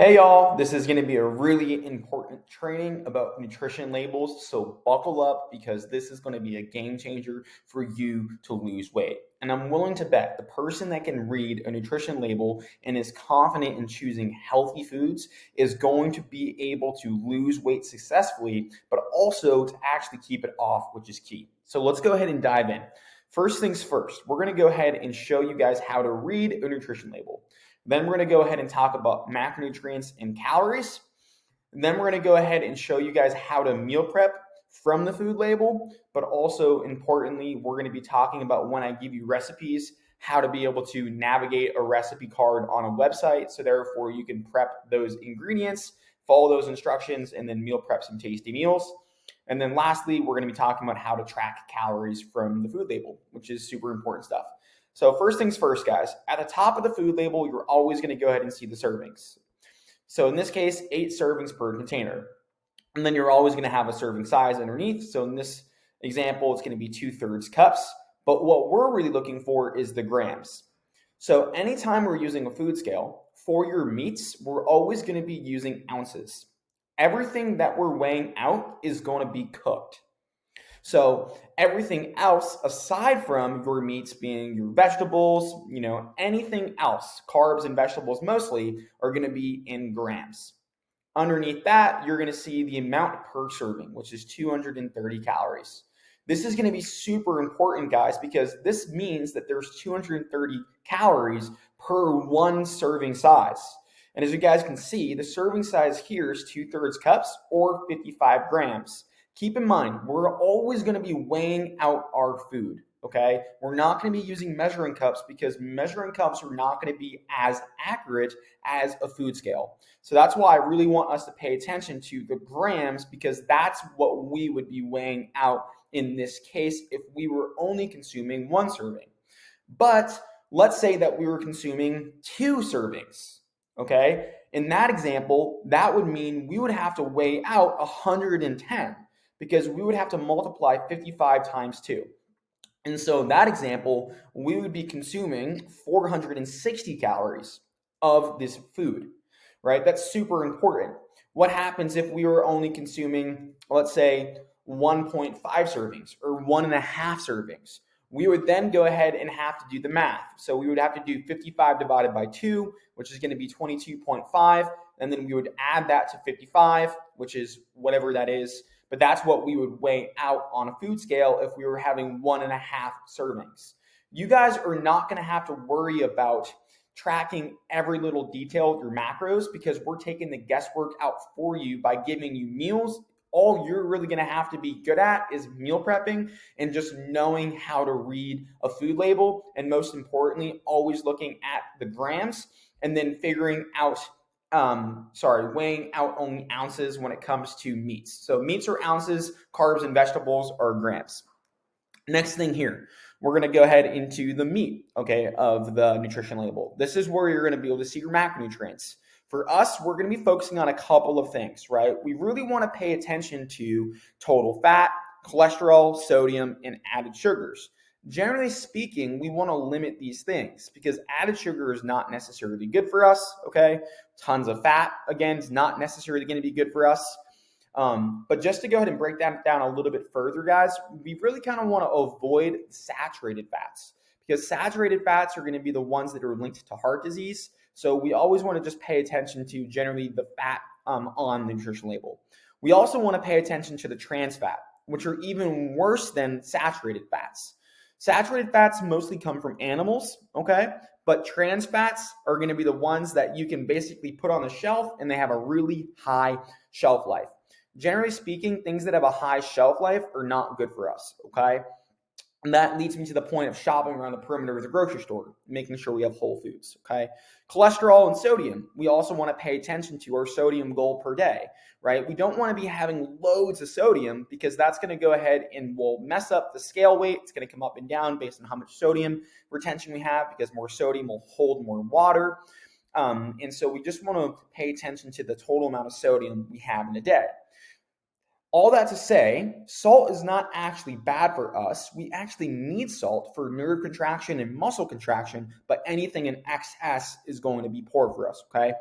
Hey y'all, this is going to be a really important training about nutrition labels. So buckle up because this is going to be a game changer for you to lose weight. And I'm willing to bet the person that can read a nutrition label and is confident in choosing healthy foods is going to be able to lose weight successfully, but also to actually keep it off, which is key. So let's go ahead and dive in. First things first, we're going to go ahead and show you guys how to read a nutrition label. Then we're going to go ahead and talk about macronutrients and calories. And then we're going to go ahead and show you guys how to meal prep from the food label. But also importantly, we're going to be talking about when I give you recipes, how to be able to navigate a recipe card on a website. So therefore you can prep those ingredients, follow those instructions, and then meal prep some tasty meals. And then lastly, we're going to be talking about how to track calories from the food label, which is super important stuff. So first things first, guys, at the top of the food label, you're always going to go ahead and see the servings. So in this case, 8 servings per container. And then you're always going to have a serving size underneath. So in this example, it's going to be 2/3 cups. But what we're really looking for is the grams. So anytime we're using a food scale for your meats, we're always going to be using ounces. Everything that we're weighing out is going to be cooked. So everything else aside from your meats being your vegetables, anything else, carbs and vegetables mostly, are going to be in grams. Underneath that, you're going to see the amount per serving, which is 230 calories. This is going to be super important, guys, because this means that there's 230 calories per one serving size. And as you guys can see, the serving size here is 2/3 cups or 55 grams. Keep in mind, we're always going to be weighing out our food, okay? We're not going to be using measuring cups because measuring cups are not going to be as accurate as a food scale. So that's why I really want us to pay attention to the grams because that's what we would be weighing out in this case if we were only consuming one serving. But let's say that we were consuming 2 servings, okay? In that example, that would mean we would have to weigh out 110 because we would have to multiply 55 times 2. And so in that example, we would be consuming 460 calories of this food, right? That's super important. What happens if we were only consuming, let's say, 1.5 servings or 1.5 servings? We would then go ahead and have to do the math. So we would have to do 55 divided by 2, which is going to be 22.5. And then we would add that to 55, which is whatever that is. But that's what we would weigh out on a food scale if we were having 1.5 servings. You guys are not going to have to worry about tracking every little detail of your macros because we're taking the guesswork out for you by giving you meals. All you're really going to have to be good at is meal prepping and just knowing how to read a food label. And most importantly, always looking at the grams and then figuring out weighing out only ounces when it comes to meats. So meats are ounces, carbs and vegetables are grams. Next thing here, we're going to go ahead into the meat, okay, of the nutrition label. This is where you're going to be able to see your macronutrients. For us, we're going to be focusing on a couple of things, right? We really want to pay attention to total fat, cholesterol, sodium, and added sugars. Generally speaking, we want to limit these things because added sugar is not necessarily good for us, okay? Tons of fat, again, is not necessarily going to be good for us. But just to go ahead and break that down a little bit further, guys, we really kind of want to avoid saturated fats because saturated fats are going to be the ones that are linked to heart disease. So we always want to just pay attention to generally the fat on the nutrition label. We also want to pay attention to the trans fat, which are even worse than saturated fats. Saturated fats mostly come from animals, okay? But trans fats are going to be the ones that you can basically put on the shelf and they have a really high shelf life. Generally speaking, things that have a high shelf life are not good for us, okay? And that leads me to the point of shopping around the perimeter of the grocery store, making sure we have whole foods, okay? Cholesterol and sodium, we also want to pay attention to our sodium goal per day, right? We don't want to be having loads of sodium because that's going to go ahead and will mess up the scale weight. It's going to come up and down based on how much sodium retention we have because more sodium will hold more water. And so we just want to pay attention to the total amount of sodium we have in a day. All that to say, salt is not actually bad for us. We actually need salt for nerve contraction and muscle contraction, but anything in excess is going to be poor for us, okay?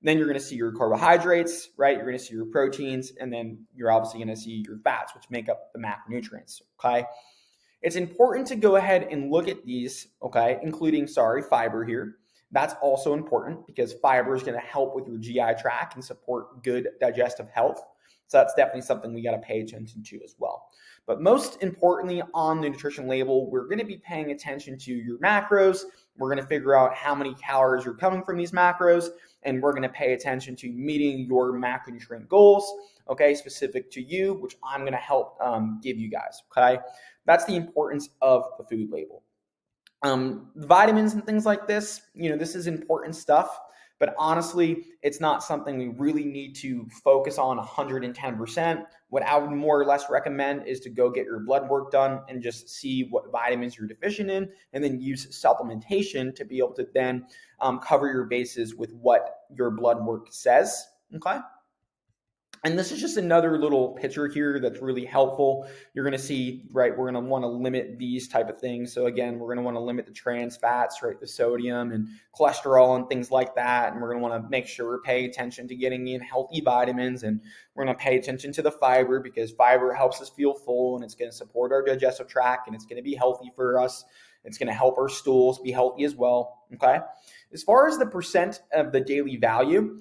Then you're going to see your carbohydrates, right? You're going to see your proteins, and then you're obviously going to see your fats, which make up the macronutrients, okay? It's important to go ahead and look at these, okay, including, fiber here. That's also important because fiber is going to help with your GI tract and support good digestive health. So that's definitely something we got to pay attention to as well. But most importantly, on the nutrition label, we're going to be paying attention to your macros. We're going to figure out how many calories are coming from these macros, and we're going to pay attention to meeting your macronutrient goals, okay, specific to you, which I'm going to help give you guys, okay? That's the importance of the food label. Vitamins and things like this, this is important stuff, but honestly, it's not something we really need to focus on 110%. What I would more or less recommend is to go get your blood work done and just see what vitamins you're deficient in, and then use supplementation to be able to then cover your bases with what your blood work says, okay? And this is just another little picture here that's really helpful. You're going to see, right, we're going to want to limit these type of things. So again, we're going to want to limit the trans fats, right, the sodium and cholesterol and things like that. And we're going to want to make sure we're paying attention to getting in healthy vitamins. And we're going to pay attention to the fiber because fiber helps us feel full, and it's going to support our digestive tract, and it's going to be healthy for us. It's going to help our stools be healthy as well, okay? As far as the percent of the daily value,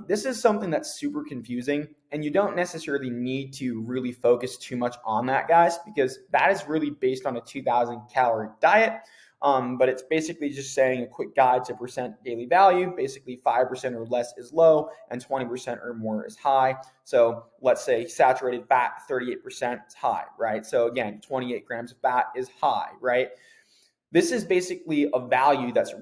this is something that's super confusing, and you don't necessarily need to really focus too much on that, guys, because that is really based on a 2,000 calorie diet. But it's basically just saying a quick guide to percent daily value. Basically 5% or less is low and 20% or more is high. So let's say saturated fat, 38% is high, right? So again, 28 grams of fat is high, right? This is basically a value that's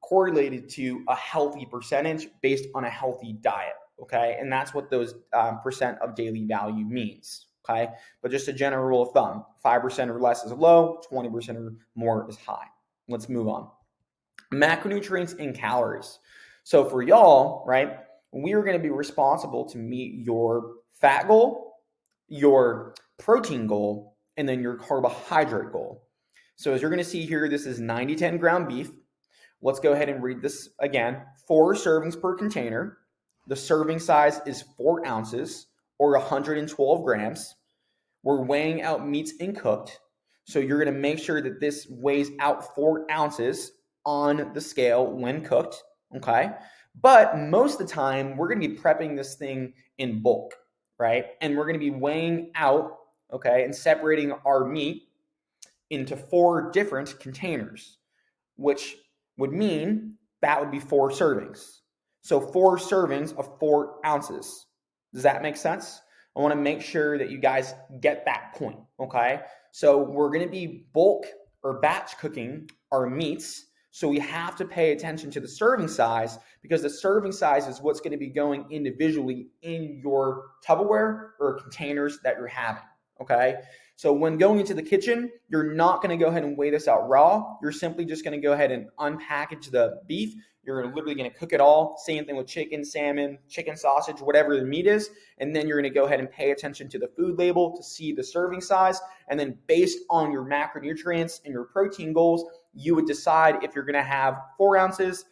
correlated to a healthy percentage based on a healthy diet, okay? And that's what those percent of daily value means, okay? But just a general rule of thumb, 5% or less is low, 20% or more is high. Let's move on. Macronutrients and calories. So for y'all, right, we are going to be responsible to meet your fat goal, your protein goal, and then your carbohydrate goal. So as you're going to see here, this is 90-10 ground beef. Let's go ahead and read this again. 4 servings per container. The serving size is 4 ounces or 112 grams. We're weighing out meats and cooked. So you're going to make sure that this weighs out 4 ounces on the scale when cooked, okay? But most of the time, we're going to be prepping this thing in bulk, right? And we're going to be weighing out, okay, and separating our meat into 4 different containers, which would mean that would be 4 servings. So 4 servings of 4 ounces. Does that make sense? I want to make sure that you guys get that point, okay? So we're going to be bulk or batch cooking our meats, so we have to pay attention to the serving size because the serving size is what's going to be going individually in your Tupperware or containers that you're having, okay? So when going into the kitchen, you're not going to go ahead and weigh this out raw. You're simply just going to go ahead and unpackage the beef. You're literally going to cook it all. Same thing with chicken, salmon, chicken sausage, whatever the meat is. And then you're going to go ahead and pay attention to the food label to see the serving size. And then based on your macronutrients and your protein goals, you would decide if you're going to have 4 ounces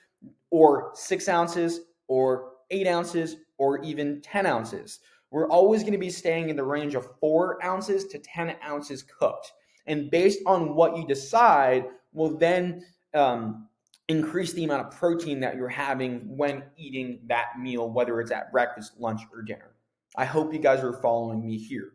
or 6 ounces or 8 ounces or even 10 ounces. We're always going to be staying in the range of 4 ounces to 10 ounces cooked. And based on what you decide will then increase the amount of protein that you're having when eating that meal, whether it's at breakfast, lunch, or dinner. I hope you guys are following me here.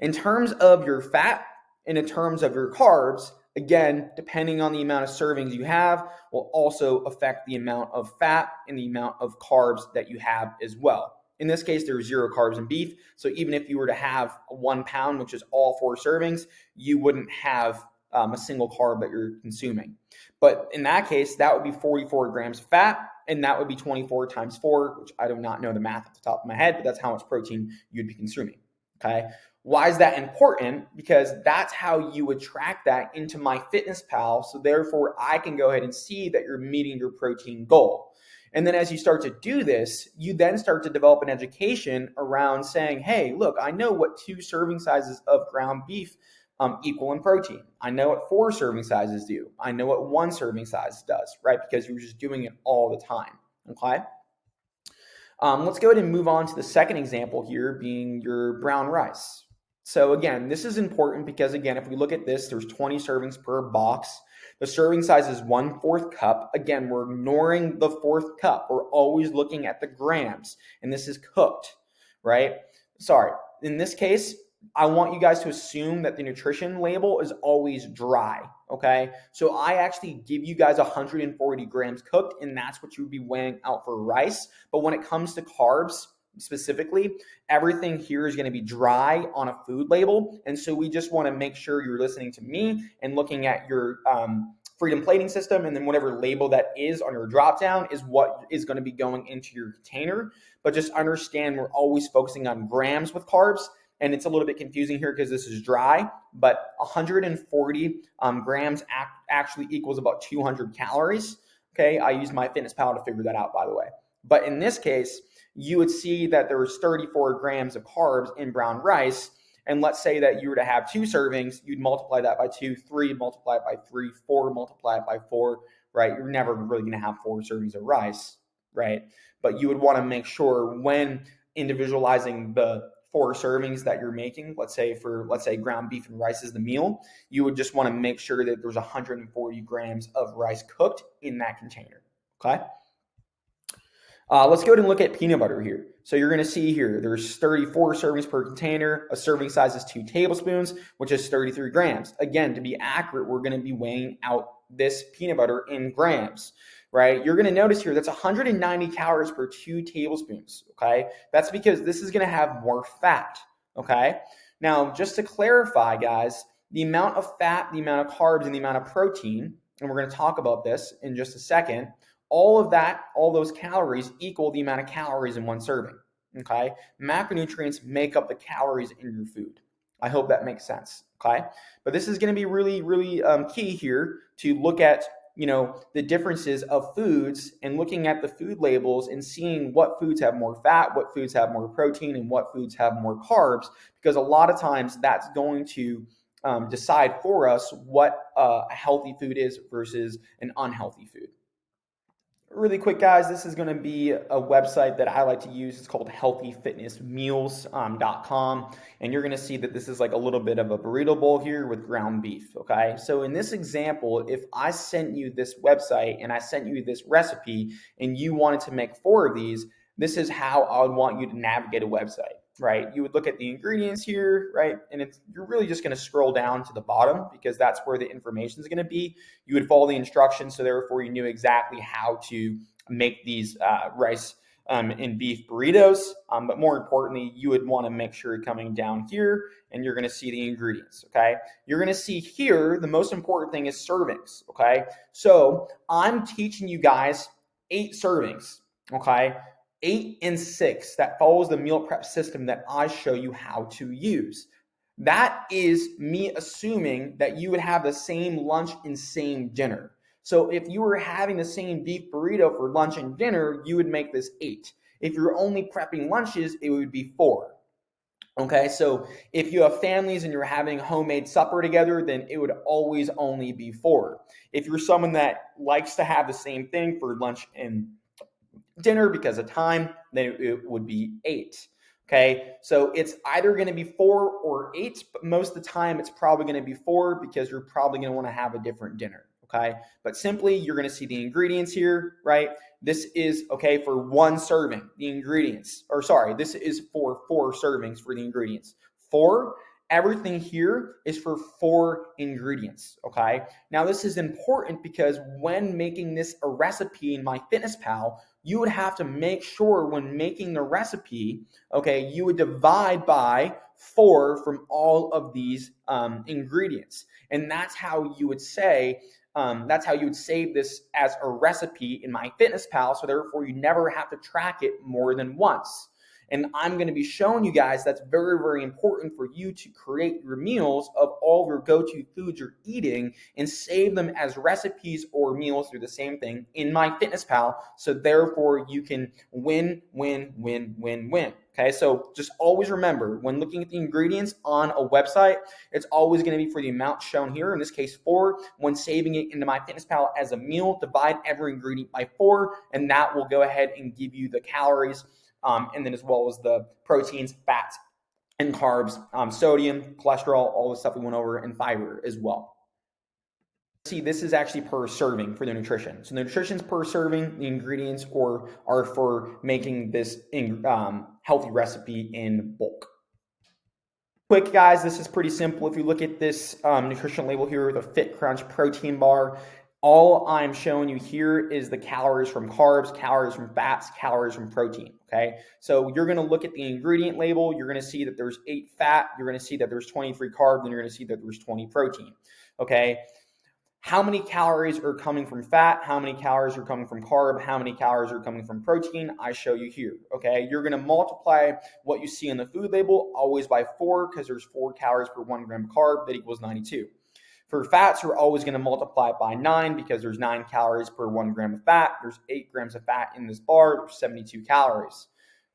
In terms of your fat and in terms of your carbs, again, depending on the amount of servings you have, will also affect the amount of fat and the amount of carbs that you have as well. In this case, there's 0 carbs in beef. So even if you were to have 1 pound, which is all 4 servings, you wouldn't have a single carb that you're consuming. But in that case, that would be 44 grams of fat, and that would be 24 times 4, which I do not know the math at the top of my head, but that's how much protein you'd be consuming, okay? Why is that important? Because that's how you would track that into MyFitnessPal, so therefore I can go ahead and see that you're meeting your protein goal. And then as you start to do this, you then start to develop an education around saying, hey, look, I know what 2 serving sizes of ground beef equal in protein. I know what 4 serving sizes do. I know what 1 serving size does, right? Because you're just doing it all the time, okay? Let's go ahead and move on to the second example here, being your brown rice. So again, this is important because again, if we look at this, there's 20 servings per box. The serving size is 1/4 cup. Again, we're ignoring the fourth cup. We're always looking at the grams, and this is cooked, right? Sorry. In this case, I want you guys to assume that the nutrition label is always dry, okay? So I actually give you guys 140 grams cooked, and that's what you would be weighing out for rice. But when it comes to carbs, specifically, everything here is going to be dry on a food label. And so we just want to make sure you're listening to me and looking at your Freedom Plating System, and then whatever label that is on your drop down is what is going to be going into your container. But just understand we're always focusing on grams with carbs, and it's a little bit confusing here because this is dry, but 140 grams actually equals about 200 calories. Okay, I used MyFitnessPal to figure that out, by the way. But in this case, you would see that there was 34 grams of carbs in brown rice. And let's say that you were to have 2 servings, you'd multiply that by 2, 3, multiply it by 3, 4, multiply it by 4, right? You're never really going to have 4 servings of rice, right? But you would want to make sure when individualizing the 4 servings that you're making, let's say ground beef and rice is the meal, you would just want to make sure that there's 140 grams of rice cooked in that container, okay? Let's go ahead and look at peanut butter here. So you're going to see here, there's 34 servings per container. A serving size is 2 tablespoons, which is 33 grams. Again, to be accurate, we're going to be weighing out this peanut butter in grams, right? You're going to notice here that's 190 calories per 2 tablespoons, okay? That's because this is going to have more fat, okay? Now, just to clarify, guys, the amount of fat, the amount of carbs, and the amount of protein, and we're going to talk about this in just a second, all those calories equal the amount of calories in one serving, okay? Macronutrients make up the calories in your food. I hope that makes sense, okay? But this is going to be really, really key here to look at, the differences of foods and looking at the food labels and seeing what foods have more fat, what foods have more protein, and what foods have more carbs, because a lot of times that's going to decide for us what a healthy food is versus an unhealthy food. Really quick, guys, this is going to be a website that I like to use. It's called healthyfitnessmeals.com. And you're going to see that this is like a little bit of a burrito bowl here with ground beef, okay? So in this example, if I sent you this website and I sent you this recipe and you wanted to make 4 of these, this is how I would want you to navigate a website, right? You would look at the ingredients here, right? And you're really just going to scroll down to the bottom because that's where the information is going to be. You would follow the instructions, so therefore you knew exactly how to make these rice and beef burritos. But more importantly, you would want to make sure you're coming down here and you're going to see the ingredients, okay? You're going to see here, the most important thing is servings, okay? So I'm teaching you guys 8 servings, okay? 8 and 6 that follows the meal prep system that I show you how to use. That is me assuming that you would have the same lunch and same dinner. So if you were having the same beef burrito for lunch and dinner, you would make this 8. If you're only prepping lunches, it would be 4. Okay, so if you have families and you're having homemade supper together, then it would always only be 4. If you're someone that likes to have the same thing for lunch and dinner because of time, then it would be 8. Okay, so it's either going to be 4 or 8, but most of the time it's probably going to be 4 because you're probably going to want to have a different dinner. Okay, but simply you're going to see the ingredients here, right? This is okay for 1 serving, the ingredients, or sorry, this is for 4 servings for the ingredients. 4, everything here is for 4 ingredients, okay? Now this is important because when making this a recipe in MyFitnessPal, you would have to make sure when making the recipe, okay, you would divide by 4 from all of these ingredients. And that's how you would say, that's how you would save this as a recipe in MyFitnessPal, so therefore you never have to track it more than once. And I'm going to be showing you guys that's very, very important for you to create your meals of all of your go-to foods you're eating and save them as recipes or meals through the same thing in MyFitnessPal. So therefore you can win, win, win, win, win. Okay, so just always remember when looking at the ingredients on a website, it's always going to be for the amount shown here, in this case 4. When saving it into MyFitnessPal as a meal, divide every ingredient by 4, and that will go ahead and give you the calories, and then as well as the proteins, fats, and carbs, sodium, cholesterol, all the stuff we went over, and fiber as well. See, this is actually per serving for the nutrition. So the nutrition's per serving, the ingredients are for making this healthy recipe in bulk. Quick, guys, this is pretty simple. If you look at this nutrition label here, the Fit Crunch protein bar, all I'm showing you here is the calories from carbs, calories from fats, calories from protein, okay? So you're gonna look at the ingredient label, you're gonna see that there's 8 fat, you're gonna see that there's 23 carbs, and you're gonna see that there's 20 protein, okay? How many calories are coming from fat, how many calories are coming from carb, how many calories are coming from protein, I show you here, okay? You're gonna multiply what you see on the food label always by 4, because there's 4 calories per 1 gram of carb, that equals 92. For fats, we're always gonna multiply it by 9, because there's 9 calories per 1 gram of fat, there's 8 grams of fat in this bar, there's 72 calories.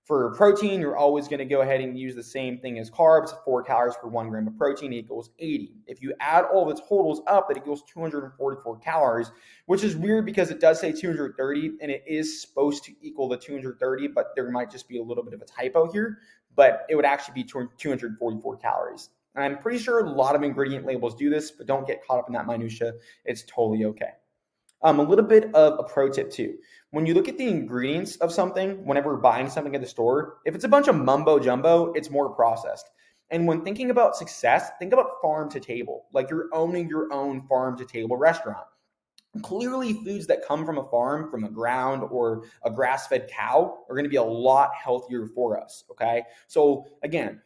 For protein, you're always going to go ahead and use the same thing as carbs. 4 calories per 1 gram of protein equals 80. If you add all the totals up, that equals 244 calories, which is weird because it does say 230, and it is supposed to equal the 230, but there might just be a little bit of a typo here, but it would actually be 244 calories. And I'm pretty sure a lot of ingredient labels do this, but don't get caught up in that minutia. It's totally okay. A little bit of a pro tip too. When you look at the ingredients of something, whenever buying something at the store, if it's a bunch of mumbo jumbo, it's more processed. And when thinking about success, think about farm to table, like you're owning your own farm to table restaurant. Clearly, foods that come from a farm, from the ground, or a grass-fed cow are going to be a lot healthier for us, okay? So again,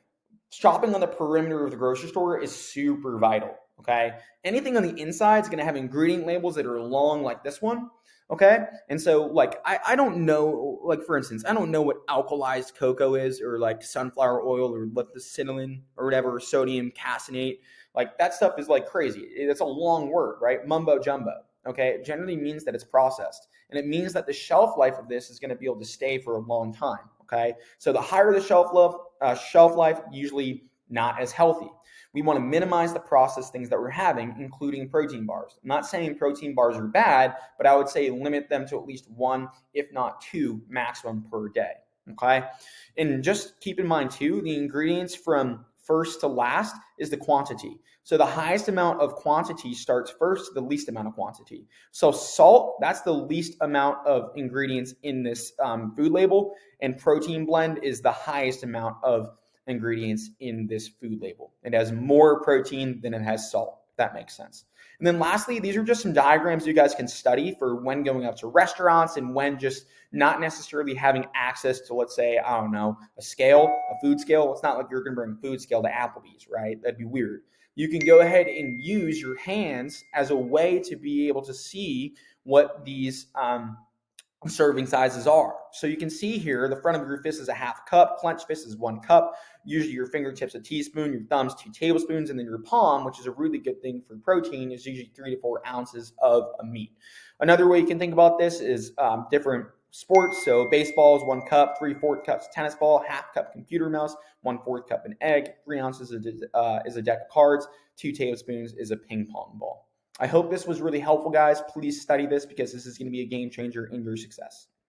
shopping on the perimeter of the grocery store is super vital, okay? Anything on the inside is going to have ingredient labels that are long like this one, okay? And so, like, I don't know, like, for instance, I don't know what alkalized cocoa is, or like sunflower oil, or lecithin, or whatever, sodium caseinate. Like, that stuff is like crazy. It's a long word, right? Mumbo jumbo, okay? It generally means that it's processed. And it means that the shelf life of this is going to be able to stay for a long time, okay? So the higher the shelf life, usually not as healthy. We want to minimize the processed things that we're having, including protein bars. I'm not saying protein bars are bad, but I would say limit them to at least 1, if not 2, maximum per day, okay? And just keep in mind too, the ingredients from first to last is the quantity. So the highest amount of quantity starts first to the least amount of quantity. So salt, that's the least amount of ingredients in this food label, and protein blend is the highest amount of ingredients in this food label. It has more protein than it has salt, if that makes sense. And then lastly, these are just some diagrams you guys can study for when going out to restaurants and when just not necessarily having access to, let's say, I don't know, a scale, a food scale. It's not like you're going to bring a food scale to Applebee's, right? That'd be weird. You can go ahead and use your hands as a way to be able to see what these serving sizes are. So you can see here, the front of your fist is a half cup, clenched fist is 1 cup, usually your fingertips a teaspoon, your thumbs 2 tablespoons, and then your palm, which is a really good thing for protein, is usually 3 to 4 ounces of a meat. Another way you can think about this is different sports. So baseball is 1 cup, 3/4 cups tennis ball, half cup computer mouse, 1/4 cup an egg, 3 ounces is a deck of cards, 2 tablespoons is a ping pong ball. I hope this was really helpful, guys. Please study this because this is going to be a game changer in your success.